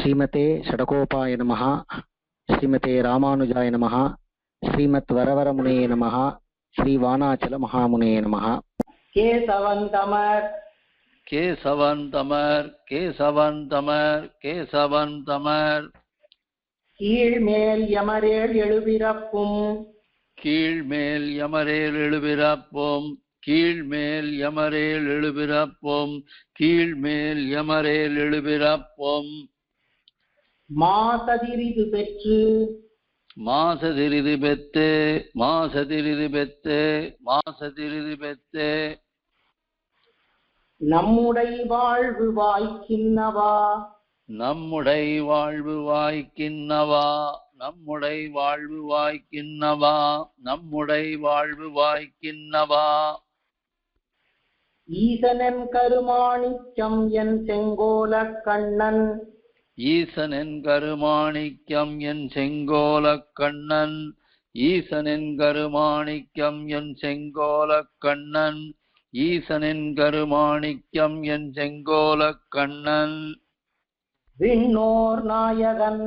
ஸ்ரீமதே ஷடகோபாய நமஹ. ஸ்ரீமதே ராமானுஜாய நமஹ. ஸ்ரீமத் வரவரமுனையே நமஹ. ஸ்ரீ வானாச்சல மகாமுனையே நமஹ. கேசவந்தமர் கேசவந்தமர் கேசவந்தமர் கேசவந்தமர் கீழ்மேல் யமரேல் எழுபிறப்பும் கீழ்மேல் யமரேல் எழுபிறப்போம் கீழ்மேல் யமரேல் எழுபிறப்போம் கீழ்மேல் யமரேல் எழுபிறப்போம் மாசதிரிது பெற்று மாசதிரிது பெத்து மாசதிரிது பெத்து மாசதிரிது பெத்து நம்முடை வாழ்வு வாய்க்கின்னவா நம்முடை வாழ்வு வாய்க்கின்னவா நம்முடை வாழ்வு வாய்க்கின்னவா நம்முடை வாழ்வு வாய்க்கின்னவா ஈசனன் கருமாணிக்கம் என் செங்கோலக் கண்ணன் ஈசனின் கருமாணிக்கம் என் செங்கோலக் கண்ணன் ஈசனின் கருமாணிக்கம் என் செங்கோலக் கண்ணன் ஈசனின் கருமாணிக்கம் என் செங்கோலக் கண்ணன் விண்ணோர் நாயகன்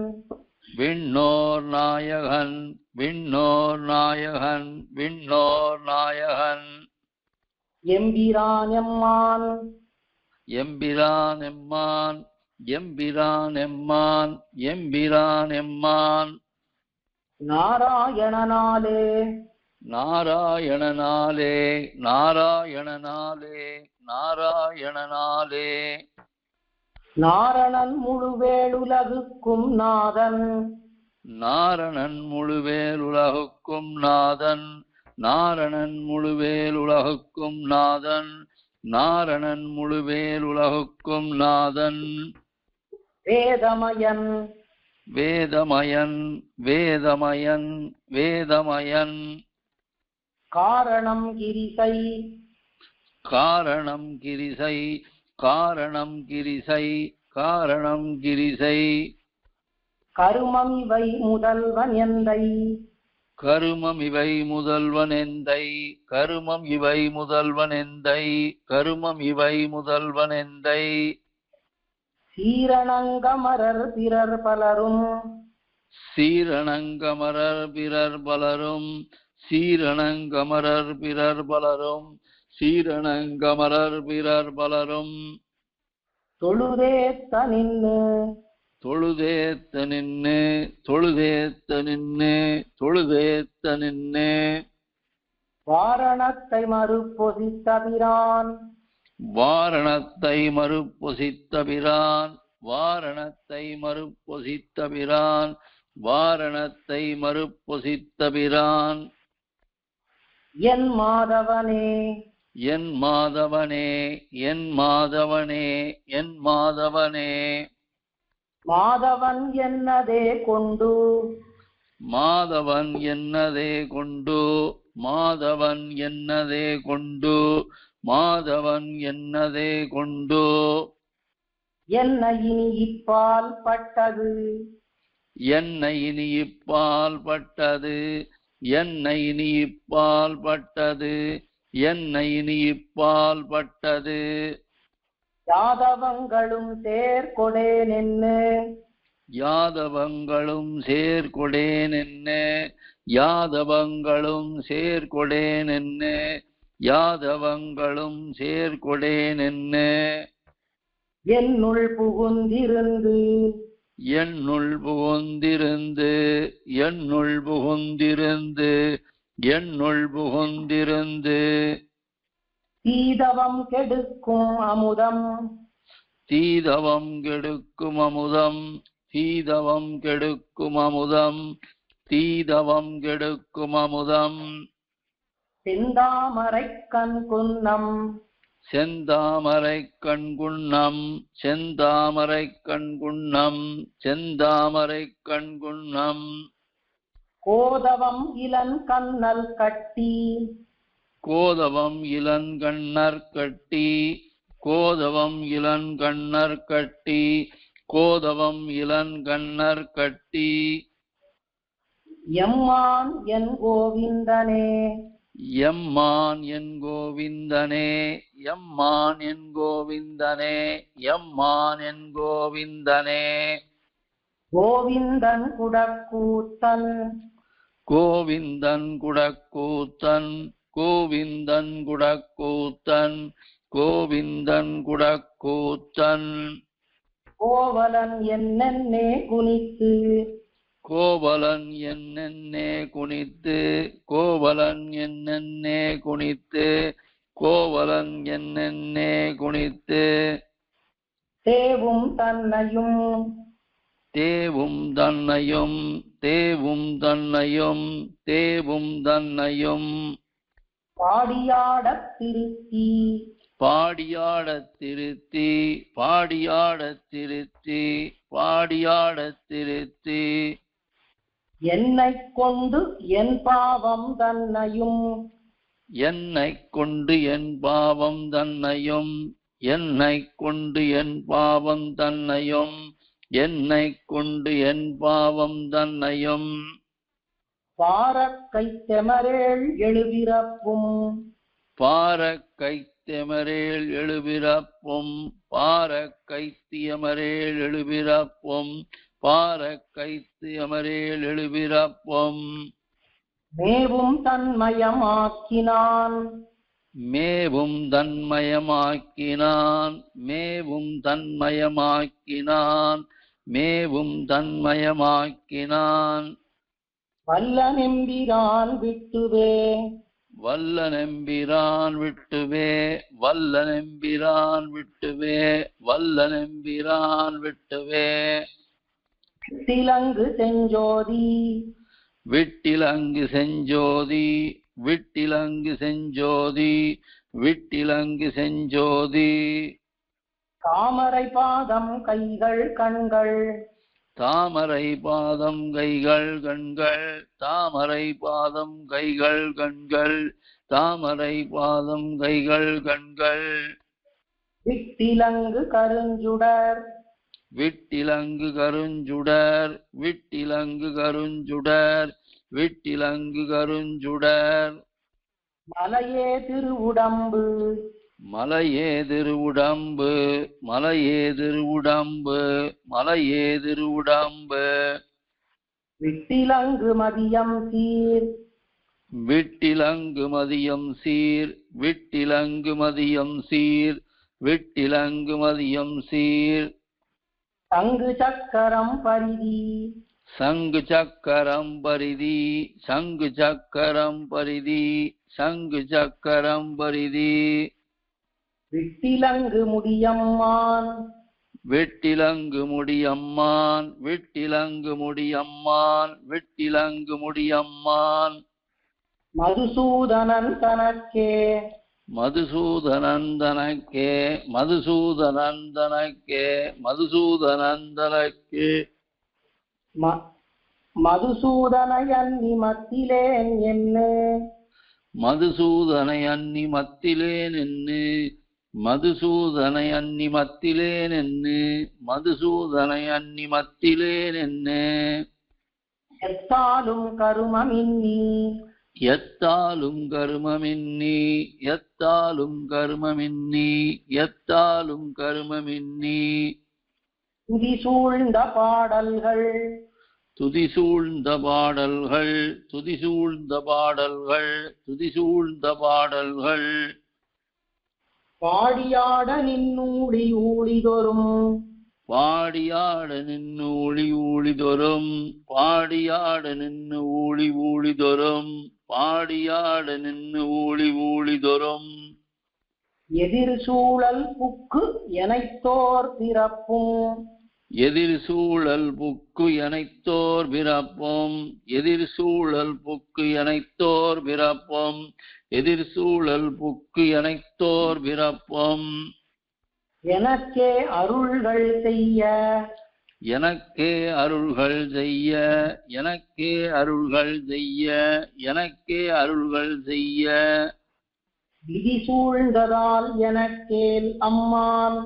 விண்ணோர் நாயகன் விண்ணோர் நாயகன் விண்ணோர் நாயகன் எம்பிரான் எம்மான் எம்பிரான் எம்மான் எம்பிரான் எம்மான் எம்பிரான் எம்மான் நாராயணனாலே நாராயணனாலே நாராயணனாலே நாராயணனாலே நாரணன் முழுவேளுலகுக்கும் நாதன் நாரணன் முழுவேலுலகுக்கும் நாதன் நாரணன் முழுவேலுலகுக்கும் நாதன் நாரணன் முழுவேலுலகுக்கும் நாதன் வேதமயன் வேதமயன் வேதமயன் வேதமயன் காரணம் கிரிசை காரணம் கிரிசை காரணம் கிரிசை காரணம் கிரிசை கருமம் இவை முதல்வன் எந்தை கருமம் இவை முதல்வன் எந்தை கருமம் இவை முதல்வன் எந்தை கருமம் இவை முதல்வன் எந்தை சீரணங்கமரர் பிறர் பலரும் சீரணங்கமரர் பிறர் பலரும் சீரணங்கமரர் பிறர் பலரும் சீரணங்கமரர் பிறர் பலரும் தொழுதேத்த நின்னு தொழுதேத்த நின்னு தொழுதேத்த நின்னு தொழுதேத்த நின்னு வாரணத்தை மறுபொசித்தபிரான் வாரணத்தை மறுப்பொசித்தபிரான் வாரணத்தை மறுப்பொசித்தபிரான் வாரணத்தை மறுப்பொசித்தபிரான் என் மாதவனே என் மாதவனே என் மாதவனே என் மாதவனே மாதவன் என்னதே கொண்டு மாதவன் என்னதே கொண்டு மாதவன் என்னதே கொண்டு மாதவன் என்னதே கொண்டு என்ன இனி இப்பால் பட்டது என்னை இனி இப்பால் பட்டது என்னை இனி இப்பால் பட்டது என்னை இனி இப்பால் பட்டது யாதவங்களும் சேர்கொடே நின்னு யாதவங்களும் சேர்கொடேன் என்ன யாதவங்களும் சேர்கொடேன் என்ன யாதவங்களும் சேர்கொடேன் என்ன என்னுள் புகுந்திருந்து என்னுள் புகுந்திருந்து என்னுள் புகுந்திருந்து என்னுள் புகுந்திருந்து தீதவம் கெடுக்கும் அமுதம் தீதவம் கெடுக்கும் அமுதம் தீதவம் கெடுக்கும் அமுதம் தீதவம் கெடுக்கும் அமுதம் செந்தாமரை கண் குன்னம் செந்தாமரை கண்குண்ணம் செந்தாமரை கண்குண்ணம் செந்தாமரை கண்குண்ணம் கோதவம் இளன் கண்ணல் கட்டி கோதவம் இளங்கண்ணர் கட்டி கோதவம் இளங்கண்ணர் கட்டி கோதவம் இளங்கண்ணர் கட்டி எம்மான் என் கோவிந்தனே எம்மான் என் கோவிந்தனே எம்மான் என் கோவிந்தனே எம்மான் என் கோவிந்தனே கோவிந்தன் குடக்கூத்தன் கோவிந்தன் குடக்கூத்தன் கோவிந்தன் குடக்கூத்தன் கோவிந்தன் குடக்கூத்தன் கோவலன் என்னென்னே குனித்து கோவலன் என்னென்னே குனித்து கோவலன் என்னென்னே குனித்து கோவலன் என்னென்னே குனித்து தேவும் தன்னையும் தேவும் தன்னையும் தேவும் தன்னையும் தேவும் தன்னையும் பாடியாடத் திருத்தி பாடியாடத் திருத்தி பாடியாடத் திருத்தி பாடியாடத் திருத்தி என்னைக் கொண்டு என் பாவம் தன்னையும் என்னைக் கொண்டு என் பாவம் தன்னையும் என்னைக் கொண்டு என் பாவம் தன்னையும் என்னைக் கொண்டு என் பாவம் தன்னையும் பாரக்கை தெமரேள் எழுபிறப்பும் பாரக்கைத்தெமரேல் எழுபிறப்பும் பாரக்கைத்தியமரேல் எழுபிறப்பும் பாரக்கைத்தியமரேல் எழுபிறப்பும் மேவும் தன்மயமாக்கினான் மேவும் தன்மயமாக்கினான் மேவும் தன்மயமாக்கினான் மேவும் தன்மயமாக்கினான் வல்ல நெம்பிரான் விட்டுவே வல்ல நெம்பிரான் விட்டுவே வல்ல நெம்பிரான் விட்டுவே வல்ல நெம்பிரான் விட்டுவே திலங்கு செஞ்சோதி விட்டிலங்கு செஞ்சோதி விட்டிலங்கு செஞ்சோதி விட்டிலங்கு செஞ்சோதி தாமரை பாதம் கைகள் கண்கள் தாமரை பாதம் கைகள் கண்கள் தாமரை பாதம் கைகள் கண்கள் தாமரை பாதம் கைகள் கண்கள் விட்டிலங்கு கருஞ்சுடர் விட்டிலங்கு கருஞ்சுடர் விட்டிலங்கு கருஞ்சுடர் விட்டிலங்கு கருஞ்சுடர் மலையே திருவுடம்பு மலையே திருவுடம்பு மலையே திருவுடம்பு மலையே திருவுடம்பு விட்டிலங்கு மதியம் சீர் விட்டிலங்கு மதியம் சீர் விட்டிலங்கு மதியம் சீர் விட்டிலங்கு மதியம் சீர் சங்கு சக்கரம் பரிதி சங்கு சக்கரம் பரிதி சங்கு சக்கரம் பரிதி சங்கு சக்கரம் பரிதி விட்டிலங்கு முடியம்மான் விட்டிலங்கு முடியம்மான் விட்டிலங்கு முடியம்மான் விட்டிலங்கு முடியம்மான் மதுசூதனன் தனக்கே மதுசூதனந்தனக்கே மதுசூதனந்தனக்கே மதுசூதனந்தனக்கே மதுசூதனையன்னி மத்திலேன் என்ன மதுசூதனை அன்னி மத்திலே நின்று மதுசூதனை அன்னி மத்திலே நின்று மதுசூதனை அன்னி மத்திலே நின்று எத்தாலும் கருமமின்னி எத்தாலும் கருமமின்னி எத்தாலும் கருமமின்னி எத்தாலும் கருமமின்னி துதி சூழ்ந்த பாடல்கள் துதிசூழ்ந்த பாடல்கள் துதிசூழ்ந்த பாடல்கள் துதிசூழ்ந்த பாடல்கள் பாடியாட நின்னூடி ஊழிதொரும் பாடியாட நின்று ஊழி ஊழிதொரும் பாடியாட நின்று ஊழி ஊழிதொரும் பாடியாட நின்று ஊழி ஊழிதொரும் எதிர் சூழல் புக்கு எனைத்தோர் பிறப்பும் எதிர் சூழல் புக்கு எனைத்தோர் பிறப்பும் எதிர் சூழல் புக்கு எனைத்தோர் பிறப்பும் எதிர் சூழல் புக்கு எனைத்தோர் பிறப்பும் எனக்கே அருள்கள் செய்ய எனக்கே அருள்கள் செய்ய எனக்கே அருள்கள் செய்ய எனக்கே அருள்கள் செய்ய விதி சூழ்ந்ததால் எனக்கேல் அம்மான்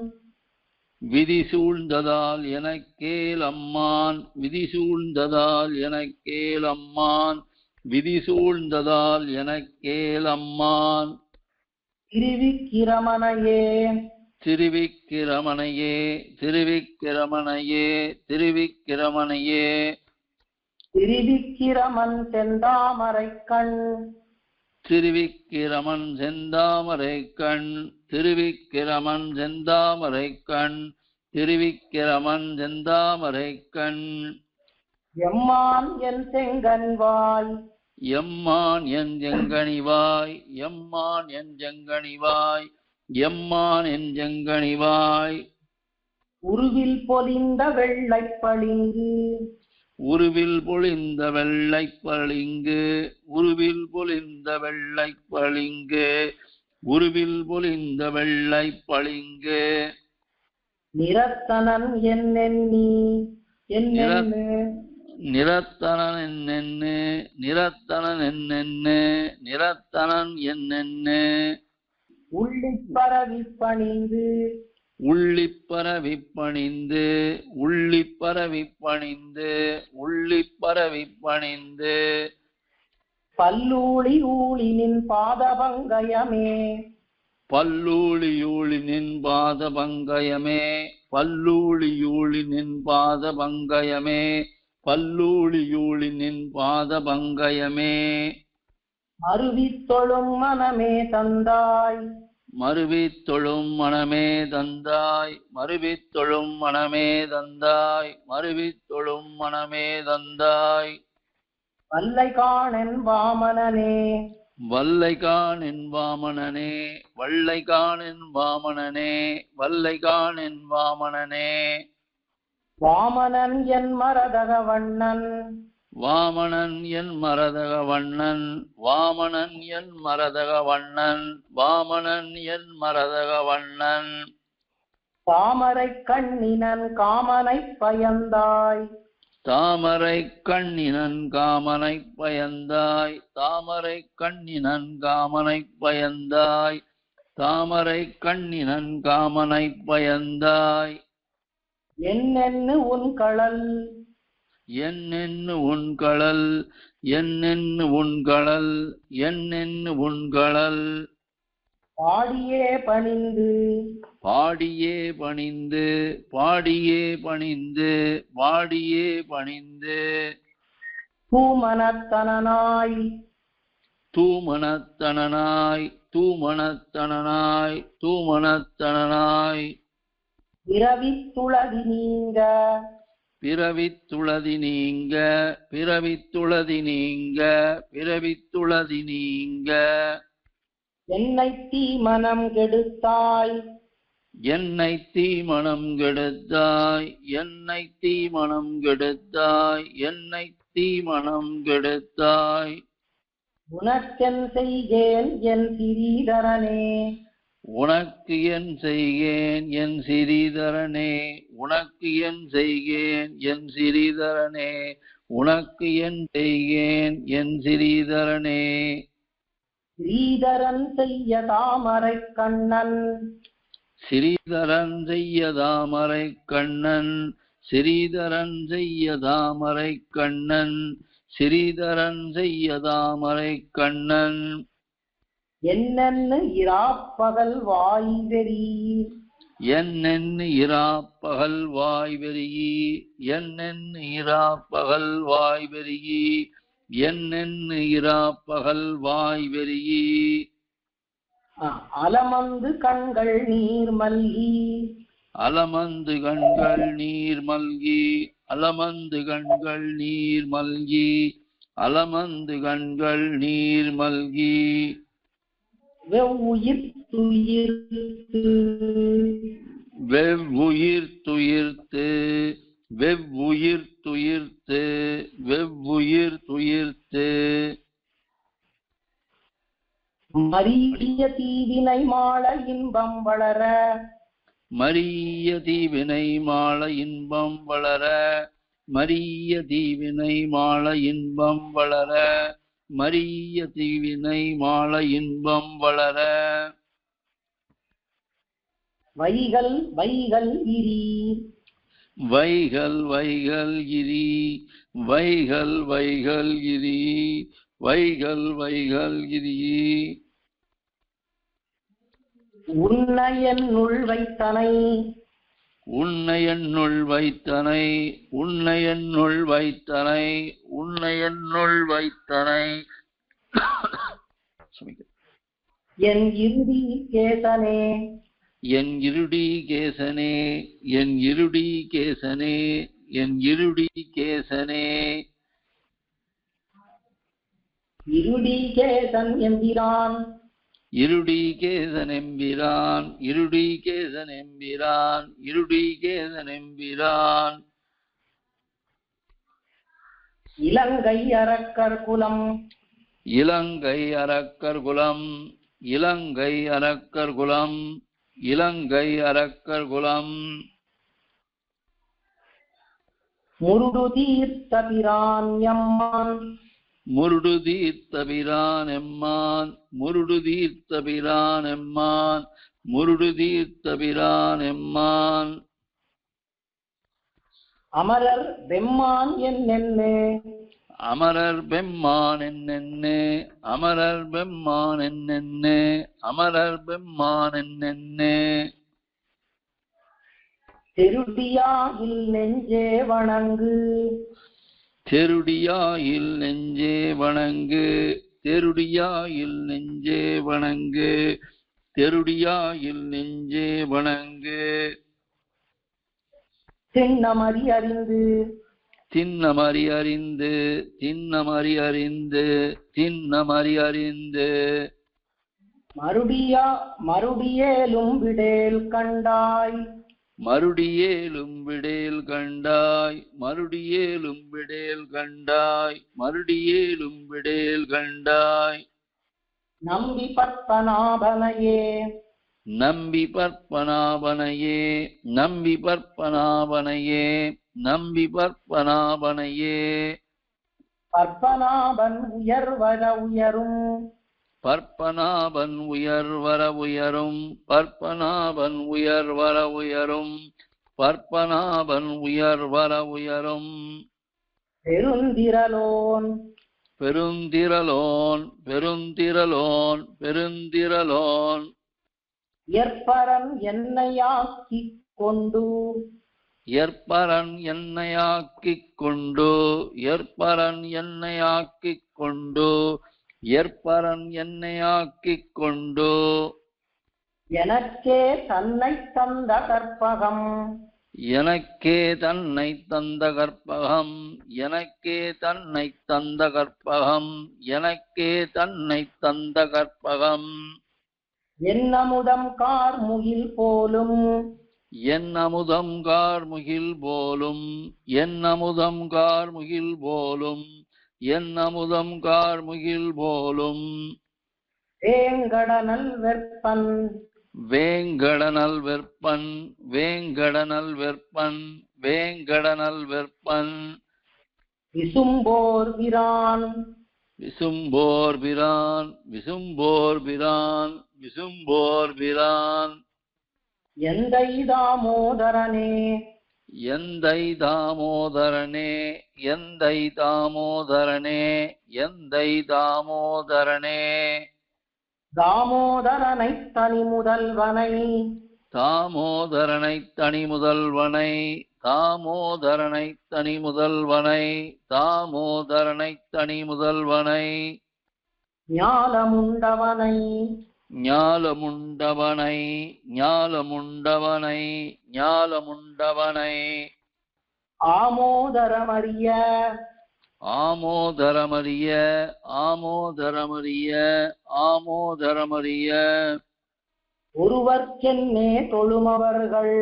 விதி சூழ்ந்ததால் எனக்கேல் அம்மான் விதி சூழ்ந்ததால் எனக்கேல் அம்மான் விதி சூழ்ந்ததால் எனக்கேல் அம்மான் திருவிக்கிரமனையே திருவிக்கிரமனையே திருவிக்கிரமனையே திருவிக்கிரமனையே திரிவிக்கிரமன் செந்தாமரை கண் திருவிக்கிரமன் செந்தாமரை கண் திருவிக்கிரமன் செந்தாமரை கண் திருவிக்கிரமன் செந்தாமரை கண் எம்மான் என் செங்கனிவாய் எம்மான் என் செங்கனிவாய் எம்மான் என் செங்கனிவாய் எம்மான் என் செங்கனிவாய் உருவில் பொலிந்த வெள்ளைப் பளிங்கு உருவில் பொழிந்த வெள்ளைப் பளிங்கு உருவில் பொழிந்த வெள்ளைப் பளிங்கு உருவில் பொழிந்த வெள்ளைப் பளிங்கு நிரத்தனன் என்னென்னி என்னென்னு நிரத்தனன் என்னென்னு நிரத்தனன் என்னென்னு நிரத்தனன் என்னென்னு உள்ளிப் பரவி பணிந்து உள்ளிப்பரவி பணிந்து உள்ளிப்பரவி பணிந்து உள்ளிப்பரவி பணிந்து பல்லூளி ஊழினின் பாதபங்கயமே பல்லூழியூழினின் பாதபங்கயமே பல்லூழியூழினின் பாதபங்கயமே பல்லூழியூழினின் பாதபங்கயமே அருவித் தொழும் மனமே தந்தாய் மருவித் தொழும் மனமே தந்தாய் மருவித் தொழும் மனமே தந்தாய் மருவித் தொழும் மனமே தந்தாய் வல்லை காணென் வாமனனே வல்லை காணின் வாமனனே வல்லை காணின் வாமனனே வல்லை காணின் வாமனனே வாமனன் என் மரதக வண்ணன் வாமனன் என் மரதக வண்ணன் வாமனன் என் மரதக வண்ணன் வாமனன் என் மரதக வண்ணன் தாமரை கண்ணினன் காமனைப் பயந்தாய் தாமரை கண்ணினன் காமனை பயந்தாய் தாமரை கண்ணினன் காமனை பயந்தாய் தாமரை கண்ணினன் காமனை பயந்தாய் என்னென்னு உன் களல் என்னென்னு உன் களல் என்னென்னு உன் களல் என்னென்னு உன் களல் பாடியே பணிந்து பாடியே பணிந்து பாடியே பணிந்து பாடியே பணிந்து பூமனத்தனாய் தூமனத்தனனாய் தூமனத்தனனாய் தூமனத்தனனாய் பிறவித்துளதி நீங்க பிறவித்துளதி நீங்க பிறவித்துளதி நீங்க பிறவித்துளதி நீங்க என்னை தீமனம் கெடுத்தாய் என்னை தீமணம் கெடுத்தாய் என்னை தீமணம் கெடுத்தாய் என்னை தீமணம் கெடுத்தாய் உனக்கென் செய்கேன் என் சிறீதரனே உனக்கு என் செய்கேன் என் சிறீதரனே உனக்கு என் செய்கேன் என் சிறீதரனே உனக்கு என் செய்கேன் என் சிறீதரனே ஸ்ரீதரன் செய்ய தாமரை கண்ணன் ஸ்ரீதரன் செய்ய தாமரை கண்ணன் ஸ்ரீதரன் செய்ய தாமரை கண்ணன் ஸ்ரீதரன் செய்ய தாமரை கண்ணன் என்னென்னு இராப்பகல் வாய்வெறி என்னென்னு இராப்பகல் வாய்வெறியி என்னென்னு இராப்பகல் வாய்வெறியி என்னென்னு இராப்பகல் வாய்வெறியி அலமந்து கண்கள் நீர் மல்கி அலமந்து கண்கள் நீர் மல்கி அலமந்து கண்கள் நீர் மல்கி அலமந்து கண்கள் நீர் மல்கி வெவ்வுயிர் துயிர்த்து வெவ்வுயிர் துயிர்த்து வெவ்வுயிர் துயிர்த்து வெவ்வுயிர் துயிர்த்து மரிய தீவினை மாள இன்பம் வளர மரிய தீவினை மாள இன்பம் வளர மரிய தீவினை மாள இன்பம் வளர மரிய தீவினை மாள இன்பம் வளர வைகள் வைகள் இரி வைகள் வைகள் கிரி வைகள் வைகள் கிரி வைகள் வைகள் கிரி உன்னை என்னுள் வைத்தனை உன்னை என்னுள் வைத்தனை உன்னை என்னுள் வைத்தனை உன்னை என்னுள் வைத்தனை என் இறுதி கேசனே என் இருடி கேசனே என் இருடி கேசனே என் இருடி கேசனே இருடி கேசன் எம்பிரான் இருடி கேசன் எம்பிரான் இருடி கேசன் எம்பிரான் இருடி கேசன் எம்பிரான் இலங்கை அரக்கர் குலம் இலங்கை அரக்கர் குலம் இலங்கை அரக்கர் குலம் இலங்கை அரக்கர் குலம் முருடு தீர்த்த பிரான் எம்மான் முருடு தீர்த்த பிரான் எம்மான் முருடு தீர்த்த பிரான் எம்மான் முருடு தீர்த்த பிரான் எம்மான் அமரர் வெம்மான் என்னென்னே அமரர் பெம்மான் என்னென்னே அமரர் பெம்மான் என்னென்னே அமரர் பெம்மான் என்னென்னே தெருடியாகில் நெஞ்சே வணங்கு தெருடியாயில் நெஞ்சே வணங்கு தெருடியாயில் நெஞ்சே வணங்கு தெருடியாயில் நெஞ்சே வணங்கு திண்ணமறி அறிந்து திண்ணமறி அறிந்து திண்ணமறி அறிந்து திண்ணமறி அறிந்து மறுடியேலும் விடேல் கண்டாய் மறுடியேலும் விடேல் கண்டாய் மறுடியேலும் விடேல் கண்டாய் மறுடியேலும் விடேல் கண்டாய் நம்பி பத்மநாபனையே நம்பி பற்பனாபனையே நம்பி பற்பனாபனையே நம்பி பற்பனாபனையே பத்மநாபன் உயர்வர உயரும் பற்பனாபன் உயர்வர உயரும் பற்பனாபன் உயர்வர உயரும் பற்பனாபன் உயர்வர உயரும் பெருந்திரலோன் பெருந்திரலோன் பெருந்திரலோன் பெருந்திரலோன் ஏற்பரன் என்னையாக்கிக் கொண்டு ஏற்பரன் என்னையாக்கிக் கொண்டு ஏற்பரன் என்னையாக்கிக் கொண்டு ஏற்பரன் என்னையாக்கிக் கொண்டு எனக்கே தன்னை தந்த கற்பகம் எனக்கே தன்னை தந்த கற்பகம் எனக்கே தன்னை தந்த கற்பகம் எனக்கே தன்னை தந்த கற்பகம் என்னமுதம் கார்முகில் போலும் என் அமுதம் கார்முகில் போலும் என் அமுதம் கார்முகில் போலும் என் அமுதம் கார்முகில் போலும் வேங்கடனல் வெற்பன் வேங்கடனல் வெற்பன் வேங்கடனல் வெற்பன் வேங்கடனல் வெற்பன் விசும்போர் பிரான் விசும்போர் பிரான் விசும்போர் பிரான் விசும்போர் பிரான் எந்தை தாமோதரனே எந்தை தாமோதரனே எந்தை தாமோதரனே எந்தை தாமோதரனே தாமோதரனை தனி முதல்வனை தாமோதரனை தனி முதல்வனை தாமோதரனை தனி முதல்வனை தாமோதரனை தனி முதல்வனை ஞாலமுண்டவனை ஞாலமுண்டவனை ஞாலமுண்டவனை ஞாலமுண்டவனை ஆமோதரமறிய ஆமோதரமறிய ஆமோதரமறிய ஆமோதரமறிய ஒருவர்க்கென்னே தொழுமவர்கள்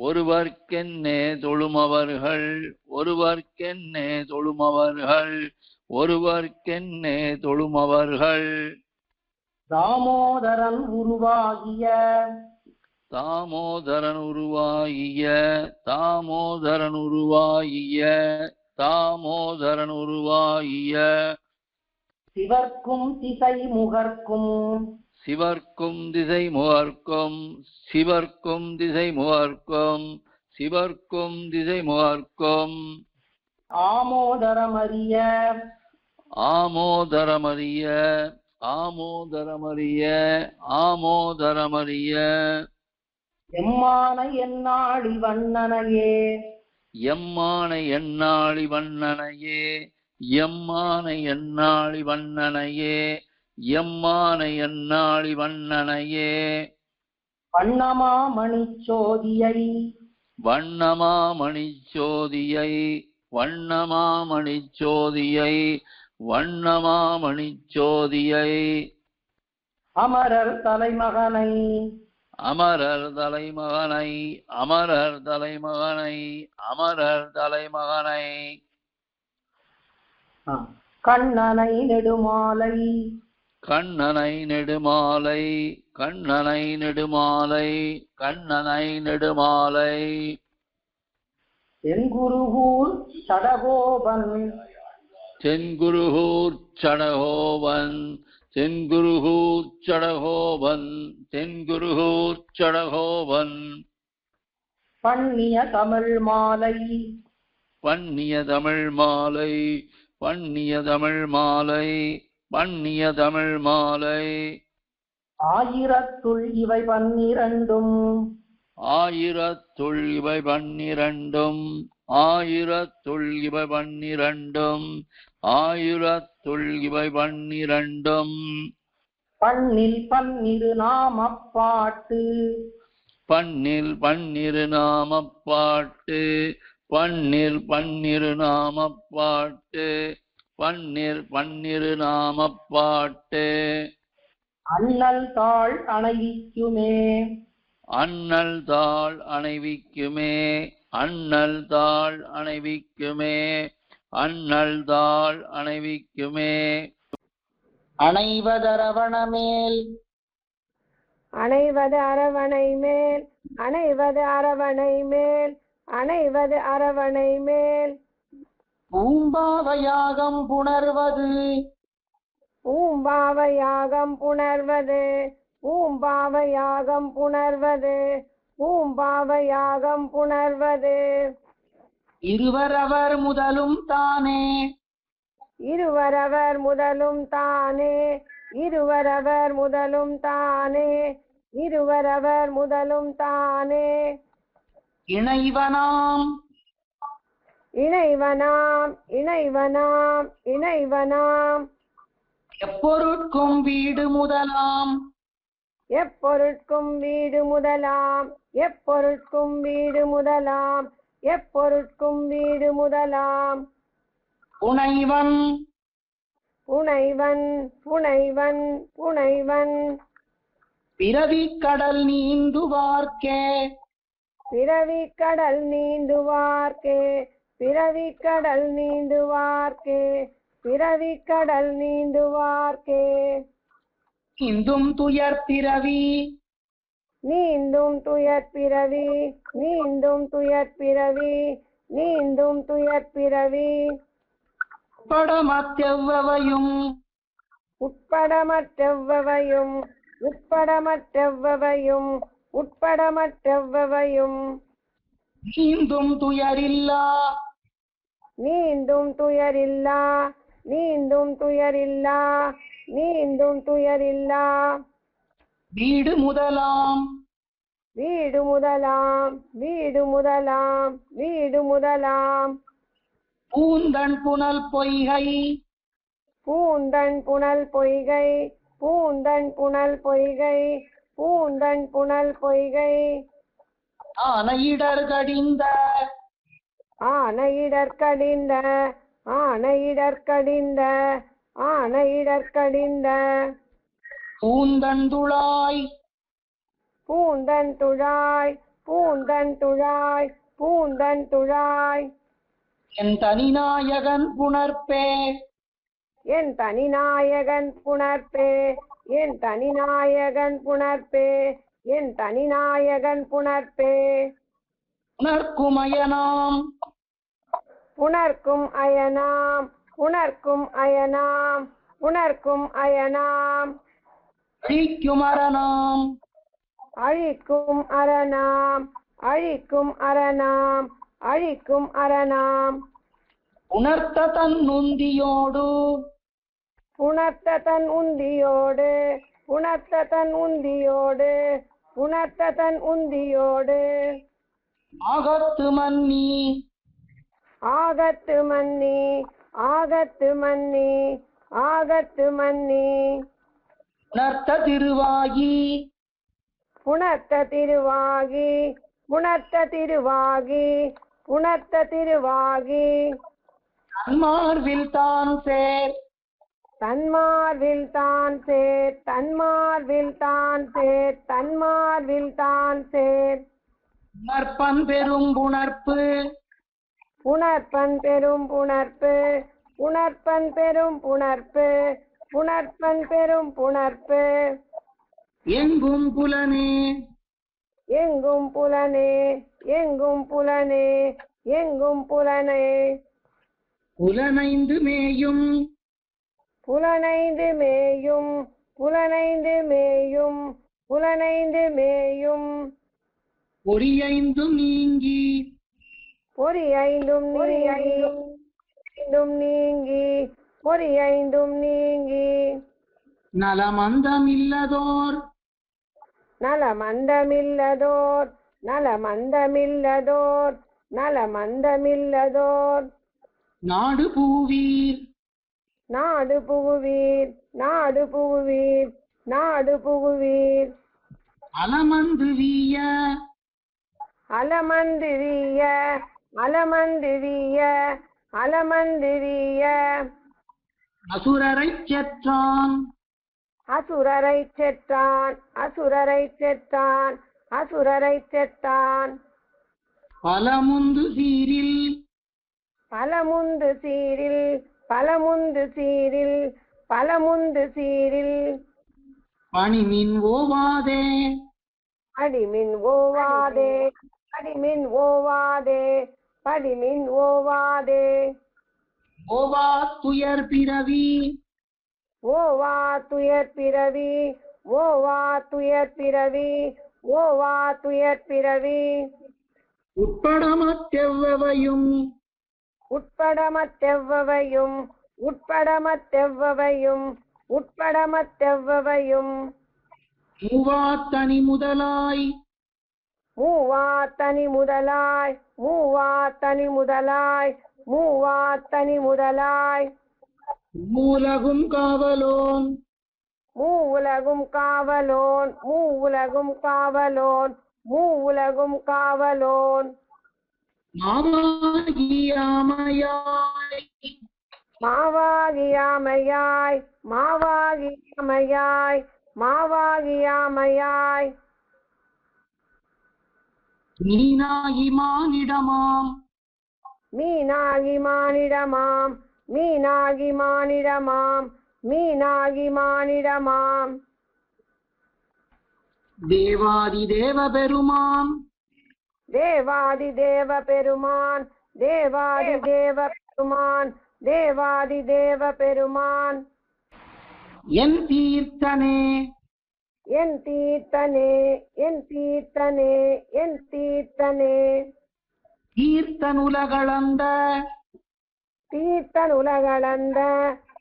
ஒருவர்க்கென்னே தொழுமவர்கள் ஒருவர்க்கென்னே தொழுமவர்கள் ஒருவர்க்கென்னே தொழுமவர்கள் தாமோதரன் உருவாகிய தாமோதரன் உருவாகிய தாமோதரன் உருவாகிய தாமோதரன் உருவாகிய சிவர்க்கும் திசை முகர்க்கும் சிவர்க்கும் திசை முகர்க்கும் சிவர்க்கும் திசை முகர்க்கும் சிவர்க்கும் திசை முகர்க்கும் ஆமோதரமறிய ஆமோதரமறிய ஆமோதரமறிய ஆமோதரமறிய எம்மான என்னாளி வண்ணனையே எம்மானை எண்ணாளி வண்ணனையே எம்மானை எண்ணாளி வண்ணனையே எம்மானை எண்ணாளி வண்ணனையே வண்ணமாமணிச்சோதியை வண்ணமாமணிச்சோதியை வண்ணமாமணிச்சோதியை வண்ணமாமணிச்சோதியை அமரர் தலைமகனை அமரர் தலைமகனை அமரர் தலைமகனை அமரர் தலைமகனை கண்ணனை நெடுமாலை கண்ணனை நெடுமாலை கண்ணனை நெடுமாலை கண்ணனை நெடுமாலை தென்குருகூர் சடகோபன் தென்குருகூர் சடகோபன் தென்குருகூர் சடகோபன் தென்குருகூர் சடகோபன் பண்ணிய தமிழ் மாலை பண்ணிய தமிழ் மாலை பண்ணிய தமிழ் மாலை பண்ணிய தமிழ் மாலை ஆயிரத்துள் இவை 12 ஆயிரத்துள் இவை 12 ஆயிரத்துள் இவை 12 ஆயிரத்துள் இவை 12 பண்ணில் பன்னிரு நாமப்பாட்டு பண்ணில் பன்னிரு நாமப்பாட்டு பண்ணில் பன்னிரு நாமப்பாட்டு பன்னிர் பன்னிரு நாமப்பாட்டு அண்ணல் தாள் அணைவிக்குமே அண்ணல் தாள் அணைவிக்குமே அண்ணல் தாள் அணைவிக்குமே அண்ணல் தாள் அணைவிக்குமே அணைவதரவணமேல் அணைவது அரவணை மேல் அணைவது அரவணை மேல் அணைவது அரவணை மேல் பூம்பாவயாகம் புணர்வது பூம்பாவயாகம் புணர்வது பூம்பாவயாகம் புணர்வது பூம்பாவயாகம் புணர்வது இருவரவர் முதலும் தானே இருவரவர் முதலும் தானே இருவரவர் முதலும் தானே இருவரவர் முதலும் தானே இணைவனாம் இணைவனாம் இணைவனாம் இணைவனாம் எப்பொருட்கும் வீடு முதலாம் எப்பொருட்கும் வீடு முதலாம் எப்பொருட்கும் வீடு முதலாம் எப்பொருட்கும் வீடு முதலாம் புனைவன் புனைவன் புனைவன் புனைவன் பிறவிக் கடல் நீந்துவார்க்கே பிறவிக் கடல் நீந்துவார்க்கே பிறவிக் கடல் நீந்துவார்க்கே பிறவிக் கடல் நீந்துவார்க்கே இந்தும் துயர் பிறவி நீந்தும் துயர் பிறவி நீந்தும் துயர் பிறவி நீந்தும் துயர் பிறவி படமத்தெவ்வவையும் உட்படமற்றெவ்வவையும் உட்படமற்றெவ்வவையும் உட்படமற்றெவ்வவையும் நீந்தும் துயரில்லா நீந்தும் துயரில்லா நீந்தும் துயரில்லா நீந்தும் துயரில்லா வீடு முதலாம் வீடு முதலாம் வீடு முதலாம் வீடு முதலாம் பூந்தன் புனல் பொய்கை பூந்தன் புனல் பொய்கை பூந்தன் புனல் பொய்கை பூந்தன் புனல் பொய்கை ஆனையிடர் கடிந்த ஆனையிடர் கடிந்த ஆனையிடர் கடிந்த ஆனையிடர் கடிந்த பூந்தன் துழாய் பூந்தன் துழாய் பூந்தன் துழாய் பூந்தன் துழாய் என் தனிநாயகன் புணர்ப்பே என் தனிநாயகன் புணர்ப்பே என் தனிநாயகன் புணர்ப்பே என் தனிநாயகன் புணர்ப்பே புணர்க்குமயனாம் புணர்க்கும் அயனாம் புணர்க்கும் அயனாம் புணர்க்கும் அயனாம் அழிக்குமரனாம் அழிக்கும் அரணாம் அழிக்கும் அரணாம் அழிக்கும் அரணாம் உணர்த்த தன் நுந்தியோடு புணர்த்த தன் உந்தியோடு புணர்த்த தன் உந்தியோடு புணர்த்த தன் உந்தியோடு ஆகத்து மன்னி ஆகத்து மன்னி ஆகத்து மன்னி ஆகத்து மன்னி உணர்த்த திருவாகி புணர்த்த திருவாகி புணர்த்த திருவாகி புணர்த்த திருவாகி தன்மார்வில் தான் சேர் தன்மார்வில் தான் சேர் தன்மார்வில் தான் சேர் தன்மார்வில் தான் சேர் உணர்ப்பன் பெரும் புணர்ப்பு புணர்ப்பன் பெரும் புணர்ப்பு புணர்ப்பன் பெரும் புணர்ப்பு புணர்ப்பன் பெரும் புணர்ப்பு எங்கும் புலனே எங்கும் புலனே எங்கும் புலனே எங்கும் புலனே புலனைந்து மேயும் புலனைந்து மேயும் புலனைந்து மேயும் புலனைந்து மேயும் பொறியைந்தும் நீங்கி பொறியைந்தும் நீங்கி பொறியைந்தும் நீங்கி நலமந்தமில்லதோர் நலமந்தமில்லதோர் நலமந்தமில்லதோர் நலமந்தமில்லதோர் நாடு பூவீர் நாடு புகுவீர் நாடு புகுவீர் நாடு புகுவீர் அலமந்து வீய அலமந்திரிய அலமந்திரிய அலமந்திரிய அசுரரைச் செற்றான் அசுரரை செற்றான் அசுரரை செற்றான் அசுரரை செற்றான் பலமுந்து சீரில் பலமுந்து சீரில் பலமுந்து சீரில் பலமுந்து சீரில் பணிமின் ஓவாதே அடிமின் ஓவாதே அடிமின் ஓவாதே படிமின் ஓவாதே ஓவா துயர் பிறவி ஓவா துயர் பிறவி ஓவா துயர் பிறவி ஓவா துயர் பிறவி உட்படமத்தெவ்வவையும் உட்படமத்தெவ்வவையும் உட்படமத்தெவ்வவையும் உட்படமத்தெவ்வவையும் மூவா தனி முதலாய் மூவா தனி முதலாய் மூவா தனி முதலாய் மூவா தனி முதலாய் மூலகும் காவலோன் மூவுலகும் காவலோன் மூவுலகும் காவலோன் மூவுலகும் காவலோன் மாவாகியாமையாய் மாவாகியாமையாய் மாவாகியாமையாய் மாவாகியாமையாய் மீனாகி மானிடமாம் மீனாகி மானிடமாம் மீனாகி மானிடமாம் மீனாகி மானிடமாம் தேவாதி தேவ பெருமான் தேவாதி தேவ பெருமான் தேவாதி தேவ பெருமான் தேவாதி தேவ பெருமான் என் தீர்த்தனே என் தீர்த்தனே என் தீர்த்தனே என் தீர்த்தனே தீர்த்தன் உலகளந்த தீர்த்தன் உலகளந்த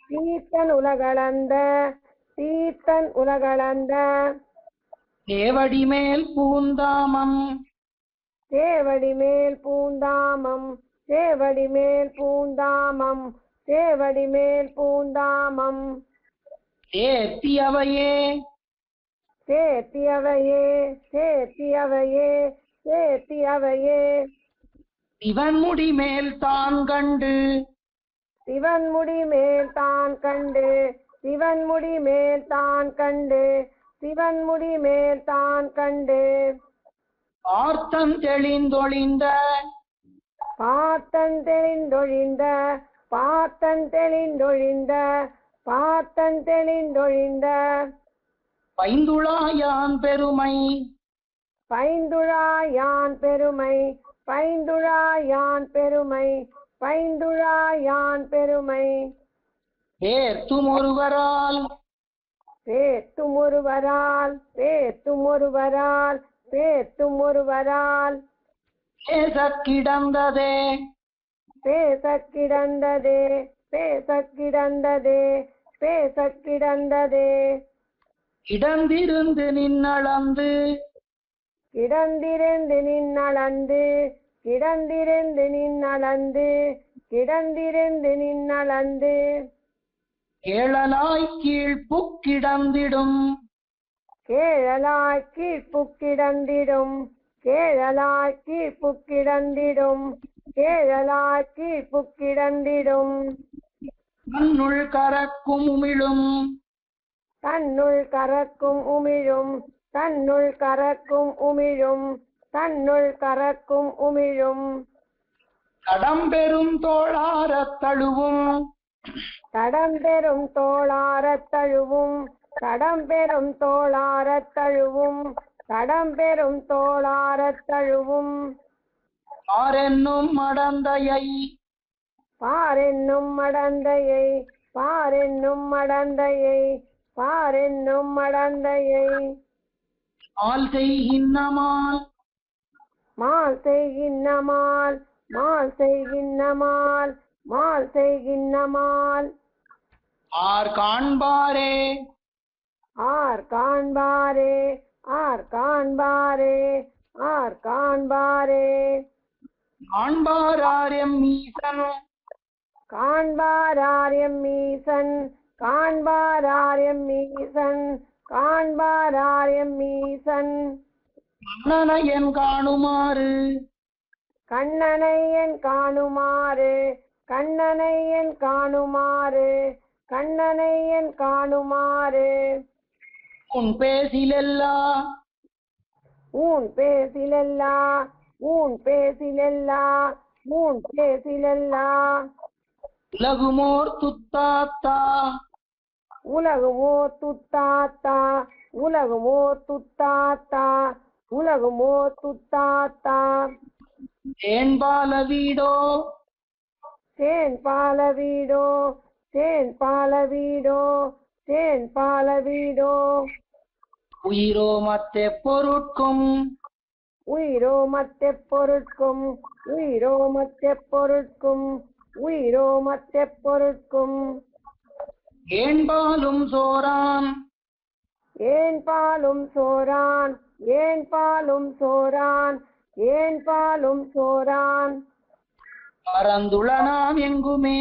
தீர்த்தன் உலகளந்த தீர்த்தன் உலகளந்த தேவடி மேல் பூந்தாமம் தேவடி மேல் பூந்தாமம் தேவடி மேல் பூந்தாமம் தேவடி மேல் பூந்தாமம் சேர்த்தியவையே சேர்த்தியவையே சேர்த்தியவையே சேர்த்தியவையே சிவன்முடி மேல் தான் கண்டு சிவன்முடி மேல் தான் கண்டு சிவன்முடி மேல் தான் கண்டு சிவன்முடி மேல் தான் கண்டு பார்த்தன் தெளிந்தொழிந்த பார்த்தன் தெளிந்தொழிந்த பார்த்தன் தெளிந்தொழிந்த பார்த்தன் தெளிந்தொழிந்த பைந்துளாயான் பெருமை பைந்துழாயான் பெருமை பைந்துழாயான் பெருமை பைந்துழாயான் பெருமை சேர்த்தும் ஒருவரால் பேத்தும் ஒருவரால் பேத்தும் ஒருவரால் பேத்தும் ஒருவரால் பேசக் கிடந்ததே பேசக் கிடந்ததே பேசக் கிடந்ததே பேசக் கிடந்ததே கிடந்திருந்து நின்னளந்து கிடந்திருந்து நின்னளந்து கிடந்திருந்து நின்னளந்து கிடந்திருந்து நின்னளந்து கேளலாய் கீழ்ப்புக்கிடந்திடும் கேழலாய் கீழ்ப்புக்கிடந்திடும் கேழலாய் கீழ்ப்புக்கிடந்திடும் கேழலாய் கீழ்ப்புக்கிடந்திடும் தன்னுள் கரக்கும் உமிழும் தன்னுள் கரக்கும் உமிழும் தன்னுள் கரக்கும் உமிழும் தன்னுள் கரக்கும் உமிழும் கடம்பெரும் தோளாரத் தழுவும் தடம்பெரும் தோளாரத் தழுவும் தடம்பெரும் தோளாரத் தழுவும் தடம்பெரும் தோளாரத் தழுவும் ஆரென்னும் மடந்தையை பாரென்னும் மடந்தையை பாரென்னும் மடந்தையை பாரென்னும் மடந்தையை ஆள் செய்கின்னமால் மால் செய்கின்னமால் மால் செய்கின்னமால் மால் செய்கின்னமால் ஆர் காண்பாரே ஆர் காண்பாரே ஆர் காண்பாரே ஆர் காண்பாரே காண்பாரார் மீசன் காண்பாரார் மீசன் காண்பாரார் மீசன் காண்பாரார் மீசன் கண்ணனை என் காணுமாறு கண்ணனை என் காணுமாறு கண்ணனை என் காணுமாறு கண்ணனை என் காணுமாறு உன் பேசிலெல்லா ஊன் பேசிலெல்லா ஊன் பேசிலெல்லா ஊன் பேசிலெல்லா உலகுமோர் துத்தாத்தா உலகுமோ துத்தாத்தா உலகுமோ துத்தாத்தா உலகுமோ துத்தாத்தா தேன்பால வீடோ தேன் பால வீடோ தேன் பால வீடோ தேன் பால வீடோ உயிரோ மத்தே பொருட்கும் உயிரோ மத்தே பொருட்கும் உயிரோ மத்தே பொருட்கும் உயிரோ மத்தே பொருட்கும் ஏன்பாலும் சோரான் ஏன் பாலும் சோரான் ஏன் பாலும் சோரான் ஏன் பாலும் சோரான் பரந்துளனாம் எங்குமே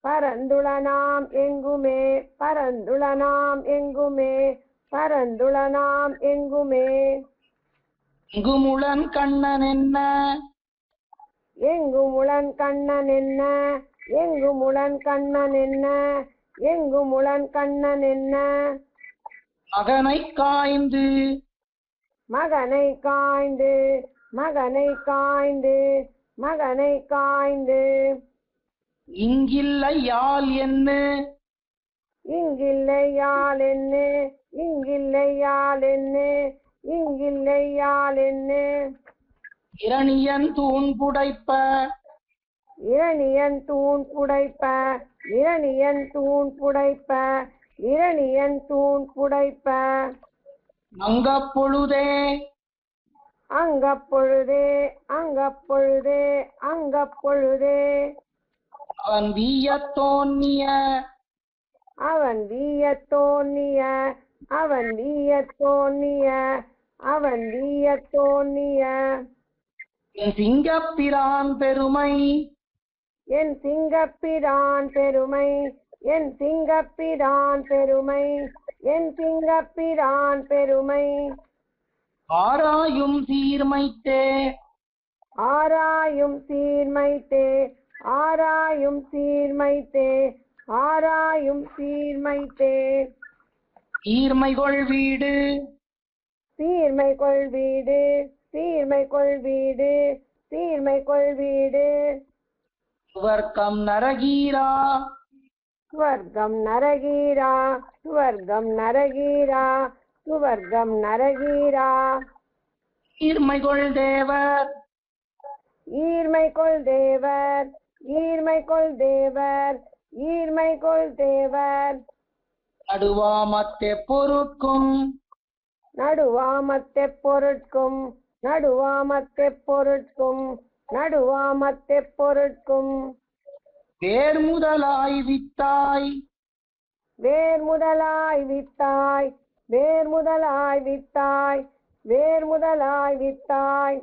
பரந்துளனாம் எங்குமே பரந்துளனாம் எங்குமே பரந்துளனாம் எங்குமே எங்குமுளன் கண்ணன் என்ன எங்குமுளன் கண்ணன் என்ன எங்குமுளன் கண்ணன் என்ன எங்குமுளன் கண்ணன் என்ன மகனை காய்ந்து மகனை காய்ந்து மகனை காய்ந்து மகனை காய்ந்து இங்கில்லை யாழ் என்ன இங்கில்லை யாழ் என்ன இங்கில்லை யாழ் என்ன இங்கில்லை யாழ் என்ன இரணியன் தூண் புடைப்ப இரணியன் தூண் புடைப்ப இரணியன் தூண் புடைப்ப இரணியன் தூண் புடைப்ப அங்கப்பொழுதே அங்கப்பொழுதே அங்கப்பொழுதே அங்கப்பொழுதே அவன் வீயத் தோன்னிய அவன் வீயத் தோன்னிய அவன் வீயத் தோன்னிய அவன் வீயத் தோன்னிய என் சிங்கப்பிரான் பெருமை என் சிங்கப்பிரான் பெருமை என் சிங்கப்பிரான் பெருமை என் சிங்கப்பிரான் பெருமை ஆராயும் சீர்மைத்தே ஆராயும் சீர்மைத்தே ஆராயும் சீர்மைத்தே ஆராயும் சீர்மைத்தே ஈர்மைகொள் வீடு சீர்மை கொள் வீடு சீர்மை கொள் வீடு சீர்மை கொள் வீடு சுவர்க்கம் நரகீரா சுவர்க்கம் நரகீரா சுவர்க்கம் நரகீரா சுவர்க்கம் நரகீரா ஈர்மைகொள் தேவர் ஈர்மை கொள் தேவர் ஈர்மை கொள் தேவர் ஈர்மை கொள் தேவர் நடுவாமத்தே பொருட்கும் நடுவாமத்தே பொருட்கும் நடுவாமத்தே பொருட்கும் நடுவாமத்தே பொருட்கும் வேர் முதலாய் வித்தாய் வேர் முதலாய் வித்தாய் வேர் முதலாய் வித்தாய் வேர் முதலாய் வித்தாய்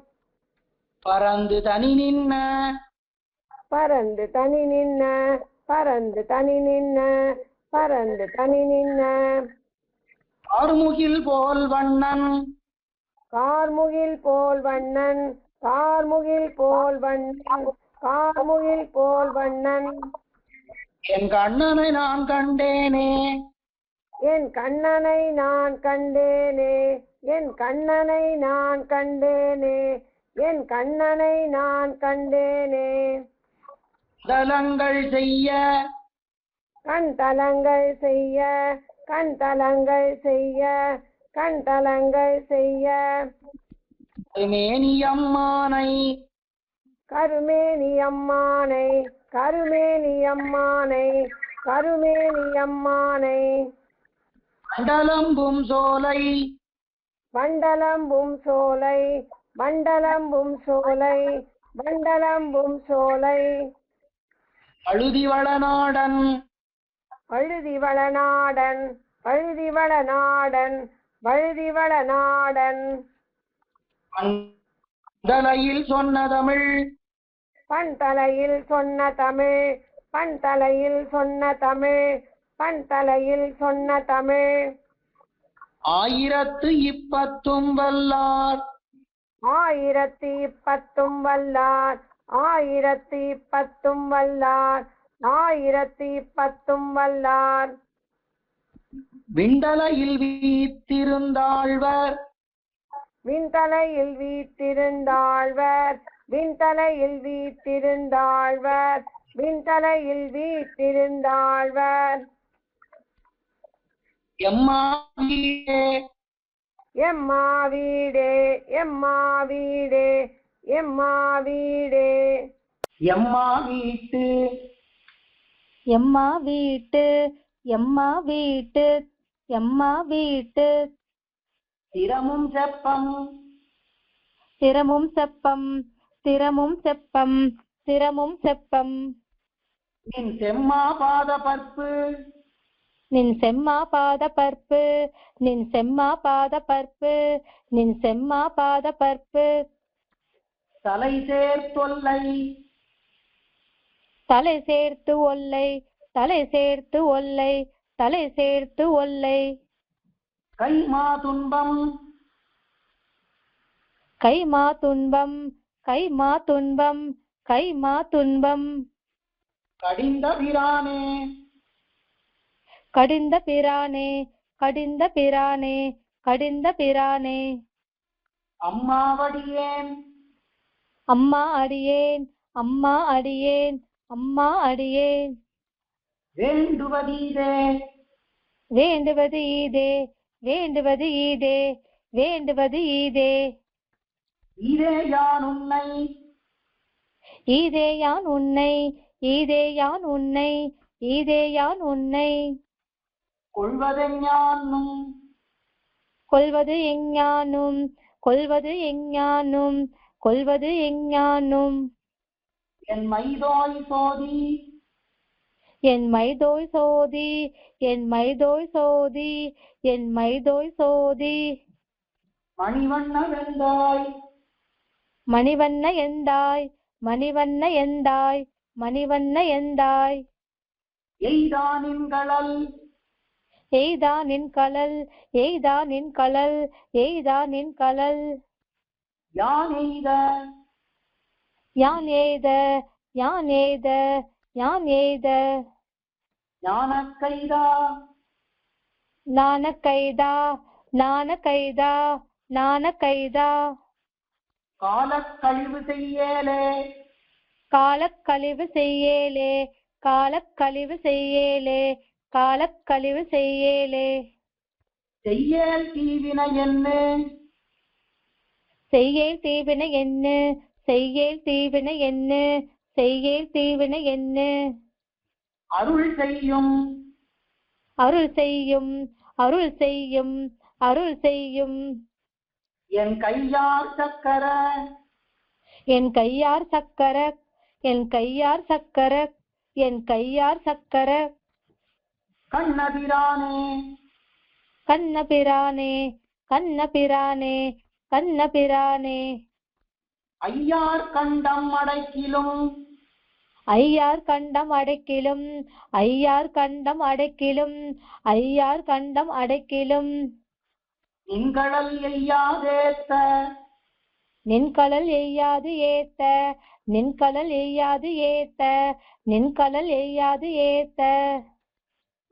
பறந்து தனி நின்ன பறந்து தனி நின்ன பறந்து தனி நின்ன பறந்து தனி நின்ன ஆறுமுகில் போல் வண்ணன் கார்முகில் போல் வண்ணன் கார்முகில் போல் வண்ணன் கார்முகில் போல் வண்ணன் என் கண்ணனை நான் கண்டேனே என் கண்ணனை நான் கண்டேனே என் கண்ணனை நான் கண்டேனே என் கண்ணனை நான் கண்டேனே தலங்கள் செய்ய கண் தலங்கள் செய்ய கண் தலங்கள் செய்ய கண் தலங்கள் செய்ய மேனியம்மானை கருமேனியம்மானை கருமேனியம்மானை கருமேனியம்மானை மண்டலம்பும் சோலை மண்டலம்பும் சோலை மண்டலம்பும் சோலை மண்டலம்பும் சோலை அழுதிவளநாடன் வழுதிவளநாடன் வழுதிவளநாடன் வழுதிவளநாடன் பண்தலையில் சொன்ன தமிழ் பண்தலையில் சொன்ன தமிழ் பண்தலையில் சொன்ன தமிழ் பண்தலையில் சொன்ன தமிழ் 1010 வல்லார் 1010 வல்லார் 1010 வல்லார் 1010 வல்லார் விண்டலையில் வீத்திருந்தாழ்வர் விண்தலையில் வீற்றிருந்தாழ்வர் விண்தலையில் வீற்றிருந்தாழ்வர் விண்தலையில் வீற்றிருந்தாழ்வர் எம்மா வீடே எம்மா வீடே எம்மா வீடே எம்மா வீடே எம்மா வீட்டு எம்மா வீட்டு எம்மா வீட்டு எம்மா வீட்டு திறமும் செப்பம் திறமும் செப்பம் திறமும் செப்பம் திறமும் செப்பம் நின் செம்மா பாத பற்பு நின் செம்மா பாத பற்பு நின் செம்மா பாத பற்பு நின் செம்மா பாத பற்பு தலை சேர்த்தொல்லை தலை சேர்த்து ஒல்லை தலை சேர்த்து ஒல்லை தலை சேர்த்து ஒல்லை கைமா துன்பம் கைமா துன்பம் கைமா துன்பம் கைமா துன்பம் கடிந்த பிரானே கடிந்த பிரானே கடிந்த பிரானே கடிந்த பிரானே அம்மாவடியேன் அம்மா அடியேன் அம்மா அடியேன் அம்மா அடியேன் வேண்டுவதீதே வேண்டுவது ஈதே வேண்டுவது ஈதே வேண்டுவது ஈதே இதே யான் உன்னை ஈதே யான் உன்னை ஈதே யான் உன்னை ஈதே யான் உன்னை கொள்வதெஞ்ஞானும் கொல்வது எஞ்ஞானும் கொல்வது எஞ்ஞானும் கொல்வது எஞ்ஞானும் என் மைதோய் சோதி என் மைதோய் சோதி என் மைதோய் சோதி என் மைதோய் சோதி மணிவண்ண வெந்தாய் மணிவண்ண எந்தாய் மணிவண்ண எந்தாய் மணிவண்ண எந்தாய் எய்தானின் கழல் எய்தானின் கழல் எய்தானின் கழல் எய்தானின் கழல் யான் எய்த யான் எய்த யான் எய்த யான் எய்த ஞானக்கைதா நாணக்கைதா நாணக்கைதா நாணக்கைதா காலக்கழிவு செய்யலே காலக்கழிவு செய்யேலே காலக்கழிவு செய்யேலே காலக்கழிவு செய்யேலே செய்யல் தீவினை என்ன செய்யேல் தீவினை என்ன செய்யேல் தீவினை என்ன செய்யேல் தீவினை என்ன அருள் செய்யும் அருள் செய்யும் அருள் செய்யும் அருள் செய்யும் என் கையார் சக்கர என் கையார் சக்கர என் கையார் சக்கர என் கையார் சக்கர கண்ணபிரானே கண்ணபிரானே கண்ணபிரானே கண்ணபிரானே ஐயார் கண்டம் அடைக்கிலும் ஐயார் கண்டம் அடைக்கிலும் ஐயார் கண்டம் அடைக்கிலும் ஐயார் கண்டம் அடைக்கிலும் நின்கடல் எய்யாதேத்த நின்கடல் எய்யாது ஏத்த நின்கடல் எய்யாது ஏத்த நின்கடல் எய்யாது ஏத்த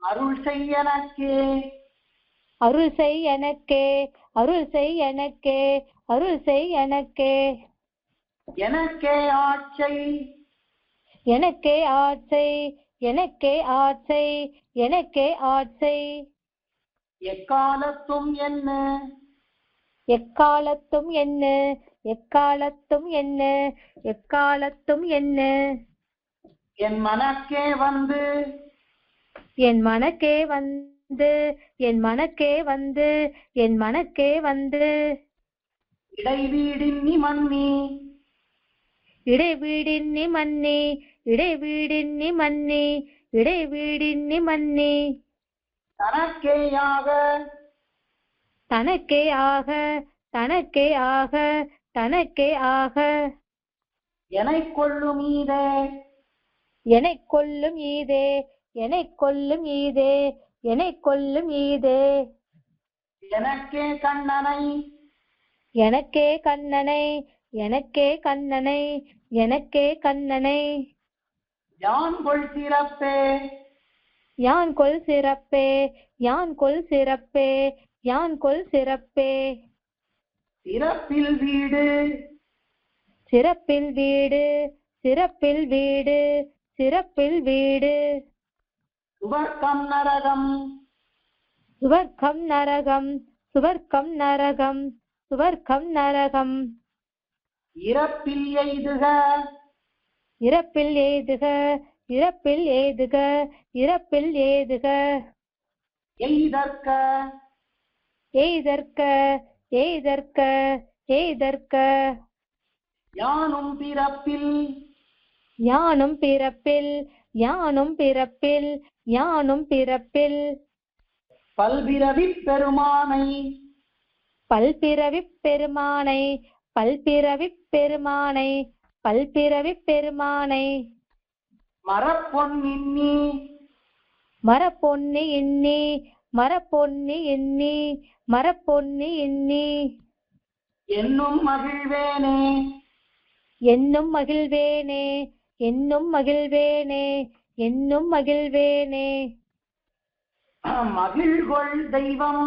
அருள் செய்யனக்கே அருள் செய் எனக்கே அருள் செய் எனக்கே அருள் செய் எனக்கே எனக்கே ஆட்சை எனக்கே ஆட்சை எனக்கே ஆட்சை எனக்கே ஆட்சை எக்காலத்தும் என்ன எக்காலத்தும் என்ன எக்காலத்தும் என்ன எக்காலத்தும் என்ன என் மனக்கே வந்து என் மனக்கே வந்து என் மனக்கே வந்து என் மனக்கே வந்து இடைவீடின்னி மன்னி இடைவீடின்னி மன்னி இடைவீடின்னி மன்னி இடைவீடின்னி மன்னி தனக்கேயாக தனக்கே ஆக தனக்கே ஆக தனக்கே ஆக எனைக் கொள்ளும் ஈதே எனைக் கொல்லும் ஈதே எனைக் கொல்லும் ஈதே எனைக் கொல்லும் ஈதே எனக்கே கண்ணனை எனக்கே கண்ணனை எனக்கே கண்ணனை எனக்கே கண்ணனை யான் கொள் சிறப்பே யான் கொள் சிறப்பே யான் கொள் சிறப்பே யான் கொள் சிறப்பே சிறப்பில் வீடு சிறப்பில் வீடு சிறப்பில் வீடு சிறப்பில் வீடு சுவர்க்கம் நரகம் சுவர்க்கம் நரகம் சுவர்க்கம் நரகம் சுவர்க்கம் நரகம் இறப்பில் எய்துக இறப்பில் ஏதுக இறப்பில் ஏதுக இறப்பில் ஏதுக எய்தற்க எய்தற்க எய்தற்க எய்தற்க யானும் பிறப்பில் யானும் பிறப்பில் யானும் பிறப்பில் யானும் பிறப்பில் பல்பிறவிப் பெருமானை பல்பிறவிப் பெருமானை பல்பிறவிப் பெருமானை பல்பிறவிப் பெருமானை மரப்பொன்னின்னி மரப்பொன்னி எண்ணி மரப்பொன்னி எண்ணி மரப்பொன்னி எண்ணி என்னும் மகிழ்வேனே என்னும் மகிழ்வேனே என்னும் மகிழ்வேனே என்னும் மகிழ்வேனே மகிழ்கொள் தெய்வம்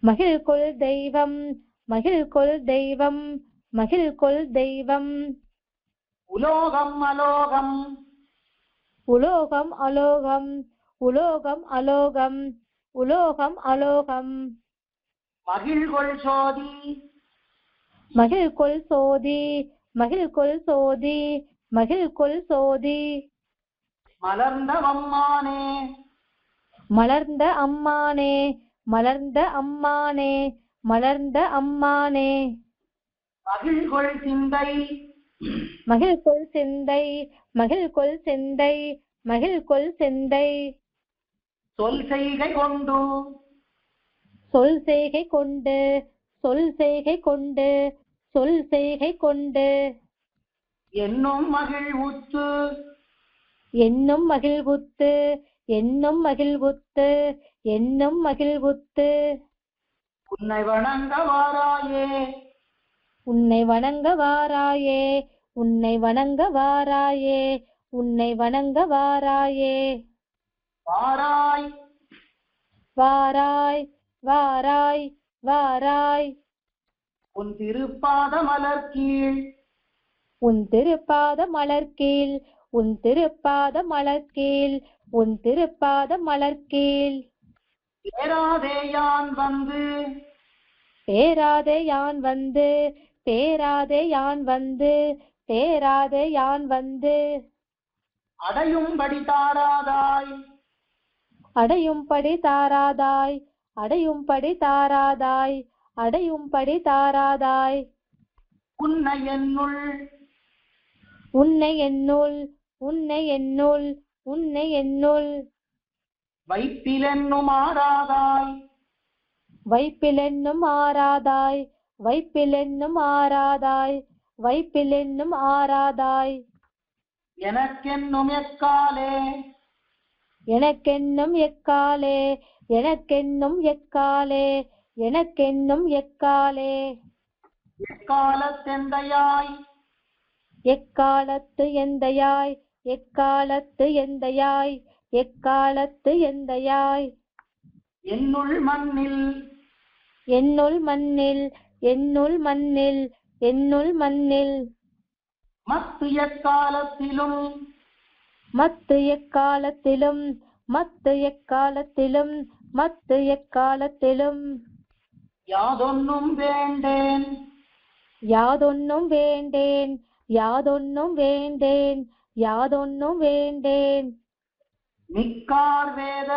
மகிழ்கொள் தெய்வம் மகிழ்கொள் தெய்வம் மகிழ்கொள் தெய்வம் உலோகம் அலோகம் உலோகம் அலோகம் உலோகம் அலோகம் உலோகம் அலோகம் மகிழ்கொள் சோதி மகிழ்கொள் சோதி மகிழ்கொள் சோதி மகிழ்கொள் சோதி மலர்ந்த வம்மானே மலர்ந்த அம்மானே மலர்ந்த அம்மானே மலர்ந்த அம்மானே மகிழ்கொள் சிந்தை மகிழ்கொள் சிந்தை மகிழ்கொள் சிந்தை மகிழ்கொள் சிந்தை சொல் செய்கை கொண்டு சொல் செய்கை கொண்டு சொல் செய்கை கொண்டு சொல் செய்கை கொண்டு என்னும் மகிழ்வுத்து என்னும் மகிழ்வுத்து என்னும் மகிழ்வுத்து என்னும் மகிழ்வுத்து உன்னை வணங்க வாராயே உன்னை வணங்க வாராயே உன்னை வணங்க வாராயே உன்னை வணங்க வாராயே வாராய் வாராய் வாராய் வாராய் உன் திருப்பாத மலர் கீழ் உன் திருப்பாத மலர் கீழ் உன் திருப்பாத மலர் கீழ் உன் திருப்பாத மலர் கீழ் பேராதே யான் வந்து பேராதே யான் வந்து பேராதே யான் வந்து பேராதே யான் வந்து அடையும்படி தாராதாய் அடையும்படி தாராதாய் அடையும்படி தாராதாய் அடையும்படி தாராதாய் உன்னை என்னுள் உன்னை என்னுள் உன்னை என்னுள் உன்னை என்னுள் வைப்பிலென்னும் ஆராதாய் வைப்பிலென்னும் ஆராதாய் வைப்பிலென்னும் ஆராதாய் வைப்பிலென்னும் ஆராதாய் எனக்கென்னும் எக்காலே எனக்கென்னும் எக்காலே எனக்கென்னும் எக்காலே எனக்கென்னும் எக்காலே எக்காலத்தெந்தையாய் எக்காலத்து எந்தையாய் எக்காலத்து எந்தையாய் எக்காலத்து எந்தையாய் என்னுள் மண்ணில் என்னுள் மண்ணில் என்னுள் மண்ணில் என்னுள் மண்ணில் மத்து எக்காலத்திலும் மத்து எக்காலத்திலும் மத்து எக்காலத்திலும் மத்து எக்காலத்திலும் யாதொன்னும் வேண்டேன் யாதொன்னும் வேண்டேன் யாதொன்னும் வேண்டேன் யாதொன்னும் வேண்டேன் மிக்கார் வேத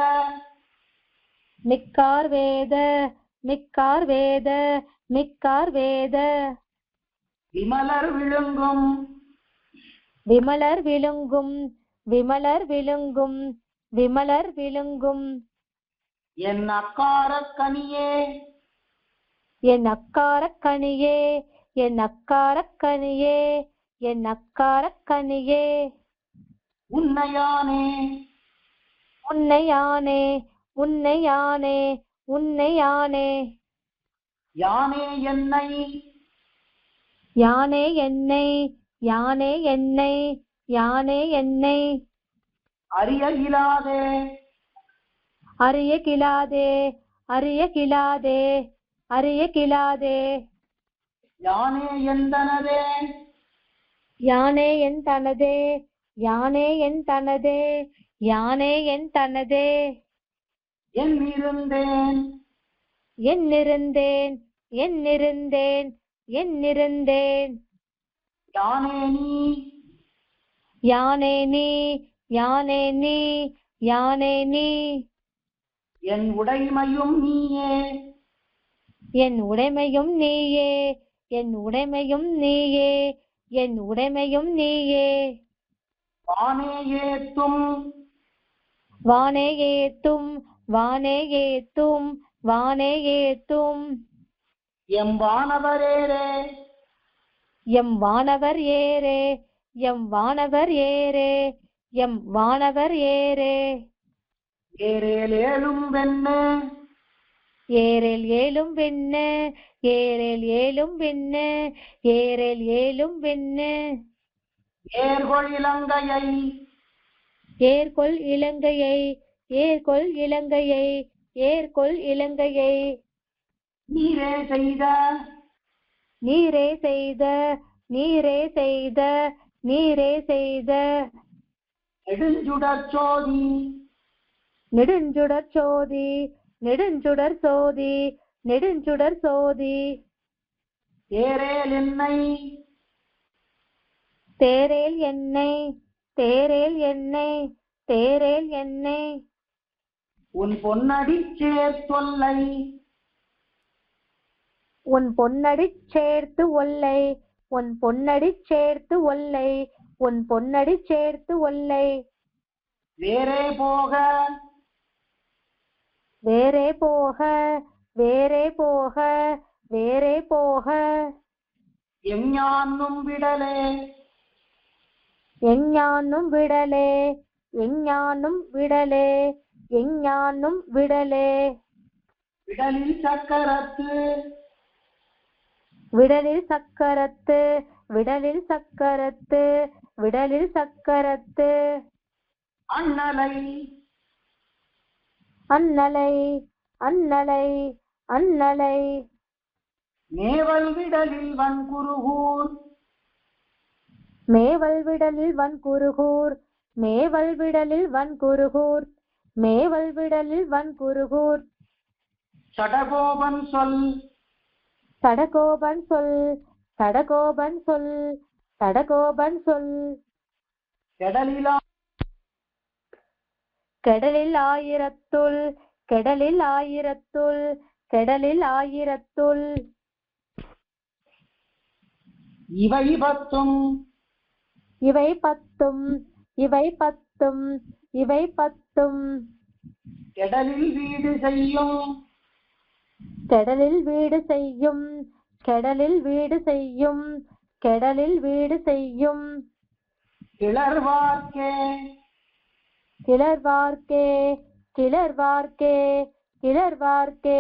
மிக்கார் வேத மிக்கார் வேத மிக்கார் வேத விமலர் விழுங்கும் விமலர் விழுங்கும் விமலர் விழுங்கும் விமலர் விழுங்கும் என் அக்காரக் கனியே என் அக்காரக் கனியே என் அக்காரக் கனியே என் அக்காரக் கனியே உன்னையானே உன்னையானே உன்னையானே உன்னையானே யானே என்னை யானே என்னை யானே என்னை யானே என்னை அறிய இயலாதே அறிய கிளாதே அறிய கிளாதே அறிய கிளாதே யானே எந்தனதே யானே என் தனதே யானே என் தனதே யானே என் தனதே என்னிருந்தேன் என்னிருந்தேன் என்னிருந்தேன் என்னிருந்தேன் யானே நீ யானே நீ யானே நீ யானே நீ என் உடைமையும் நீயே என் உடைமையும் நீயே என் உடைமையும் நீயே என் உடைமையும் நீயே வானே ஏத்தும் வானே ஏத்தும் வானே ஏத்தும் வானே ஏத்தும் எம் வானவரேரே எம் வானவர் ஏரே எம் வானவர் ஏரே எம் வானவர் ஏரே ஏரேல் ஏழும் வெண்ணு ஏரேல் ஏழும் வெண்ணு ஏரேல் ஏழும் வெண்ணு ஏரேல் ஏழும் வெண்ணு ஏர்கொள் இலங்கையை ஏர்கொள் இலங்கையை ஏர்கொள் இலங்கையை ஏர்கொள் இலங்கையை நீரே செய்த நீரே செய்த நீரே செய்த நீரே செய்த நெடுஞ்சுடர் சோதி நெடுஞ்சுடர் சோதி நெடுஞ்சுடர் சோதி நெடுஞ்சுடர் சோதி தேரேல் என்னை தேரேல் எண்ணெய் தேரேல் எண்ணெய் தேரேல் எண்ணெய் உன் பொன்னடிச் சேர்த்தொல்லை உன் பொன்னடிச் சேர்த்து ஒல்லை உன் பொன்னடிச் சேர்த்து ஒல்லை உன் பொன்னடிச் சேர்த்து ஒல்லை வேறே போக வேறே போக வேறே போக வேறே போக எஞ்ஞான்னும் விடலே எஞ்ஞானும் விடலே எஞ்ஞானும் விடலே எஞ்ஞானும் விடலே விடலில் சக்கரத்து விடலில் சக்கரத்து விடலில் சக்கரத்து விடலில் சக்கரத்து அண்ணலை அண்ணலை அண்ணலை அண்ணலை மேவல் விடலில் வன்குருகூர் மேவல் விடலில் வன்குருகூர் மேவல் விடலில் வன்குருகூர் மேவல் விடலில் வன்குருகூர் சடகோபன் சொல் சடகோபன் சொல் சடகோபன் சொல் சடகோபன் சொல் கெடலிலா கெடலில் ஆயிரத்துள் கெடலில் ஆயிரத்துள் கெடலில் ஆயிரத்துள் இவை பத்தும் இவை பத்தும் இவை பத்தும் இவை பத்தும் கெடலில் வீடு செய்யும் கெடலில் வீடு செய்யும் கெடலில் வீடு செய்யும் கெடலில் வீடு செய்யும் கிளர்வார்க்கே கிளர்வார்க்கே கிளர்வார்க்கே கிளர்வார்க்கே.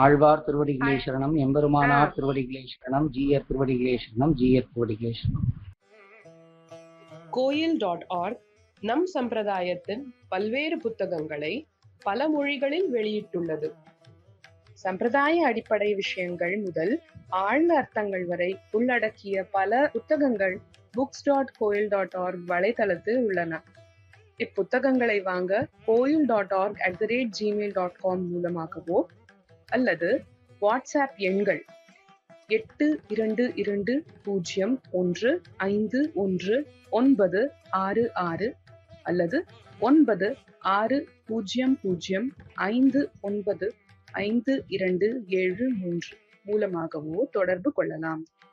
ஆழ்வார் திருவடிகளே சரணம், எம்பெருமானார் திருவடிகளே சரணம், ஜீயர் திருவடிகளே சரணம், ஜீயர் திருவடிகளே சரணம். கோயில்.org நம் சம்பிரதாயத்தின் பல்வேறு புத்தகங்களை பல மொழிகளில் வெளியிட்டுள்ளது. சம்பிரதாய அடிப்படை விஷயங்கள் முதல் ஆழ்ந்த அர்த்தங்கள் வரை உள்ளடக்கிய பல புத்தகங்கள் books.coil.org வலைத்தளத்தில் உள்ளன. இப்புத்தகங்களை வாங்க coil.org@gmail.com மூலமாகவோ அல்லது வாட்ஸ்அப் எண்கள் 8220151966 அல்லது 9600595273 மூலமாகவோ தொடர்பு கொள்ளலாம்.